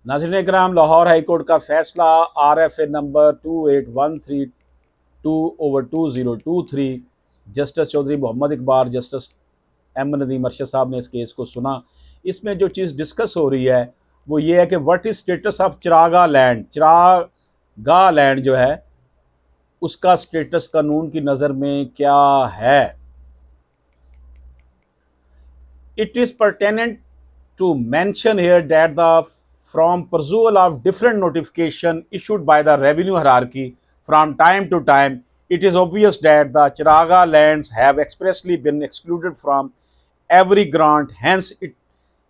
नाज़रीन इकराम, Lahore high court का फैसला RFA number 28132/2023 justice Chaudhry Mohammad Iqbal, justice Ahmad Nadeem Arshad sahab ने इस केस को सुना। इसमें जो चीज़ डिस्कस हो रही है वो ये है कि व्हाट इज स्टेटस ऑफ चिरागा लैंड। चिरागा लैंड जो है उसका स्टेटस कानून की नज़र में क्या है। It is pertinent to mention here that from pursual of different notification issued by the revenue hierarchy from time to time, it is obvious that the Chiraga lands have expressly been excluded from every grant. Hence,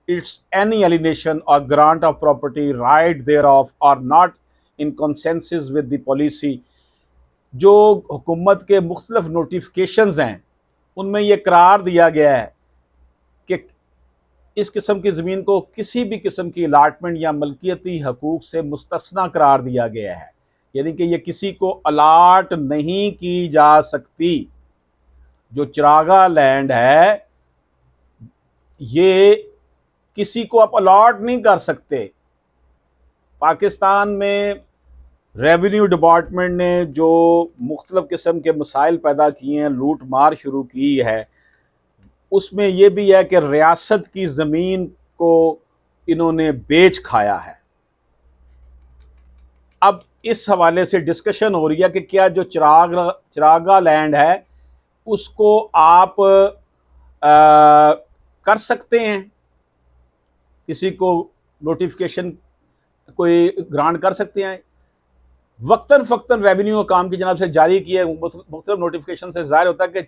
its any alienation or grant of property right thereof are not in consensus with the policy. जो हुकूमत के मुख्तलिफ notifications हैं उनमें यह करार दिया गया है कि इस किस्म की ज़मीन को किसी भी किस्म की अलाटमेंट या मलकियती हकूक से मुस्तस्ना करार दिया गया है, यानी कि ये किसी को अलाट नहीं की जा सकती। जो चिरागा लैंड है ये किसी को आप अलाट नहीं कर सकते। पाकिस्तान में रेवेन्यू डिपार्टमेंट ने जो मुख्तलिफ किस्म के मसाइल पैदा किए हैं, लूट मार शुरू की है, उसमें यह भी है कि रियासत की ज़मीन को इन्होंने बेच खाया है। अब इस हवाले से डिस्कशन हो रही है कि क्या जो चिरागा लैंड है उसको आप कर सकते हैं, किसी को नोटिफिकेशन कोई ग्रांट कर सकते हैं। वक्तन फ़क्तन रेवेन्यू काम की जनाब से जारी किए मुख्तलिफ नोटिफिकेशन से ज़ाहिर होता है कि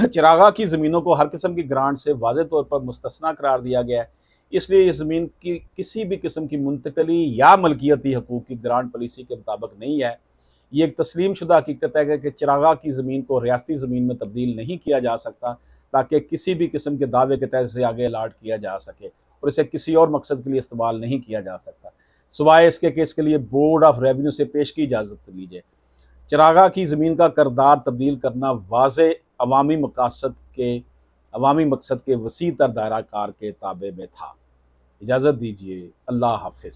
चिरागा की ज़मीनों को हर किस्म की ग्रांट से वाज़ेह तौर पर मुस्तस्ना करार दिया गया है। इसलिए इस ज़मीन की किसी भी किस्म की मुंतकली या मलकियती हकूक़ की ग्रांट पॉलिसी के मुताबिक नहीं है। ये एक तस्लीम शुदा हकीकत है कि चिरागा की ज़मीन को रियासती ज़मीन में तब्दील नहीं किया जा सकता ताकि किसी भी किस्म के दावे के तहत से आगे अलाट किया जा सके और इसे किसी और मकसद के लिए इस्तेमाल नहीं किया जा सकता सिवाय इसके कि इसके लिए बोर्ड ऑफ रेवेन्यू से पेश की इजाज़त लीजिए। चिरागा की ज़मीन का करदार तब्दील करना वाज़े अवामी मकसद के वसी तर दायरा कार के ताबे में था। इजाज़त दीजिए। अल्लाह हाफ़िज़।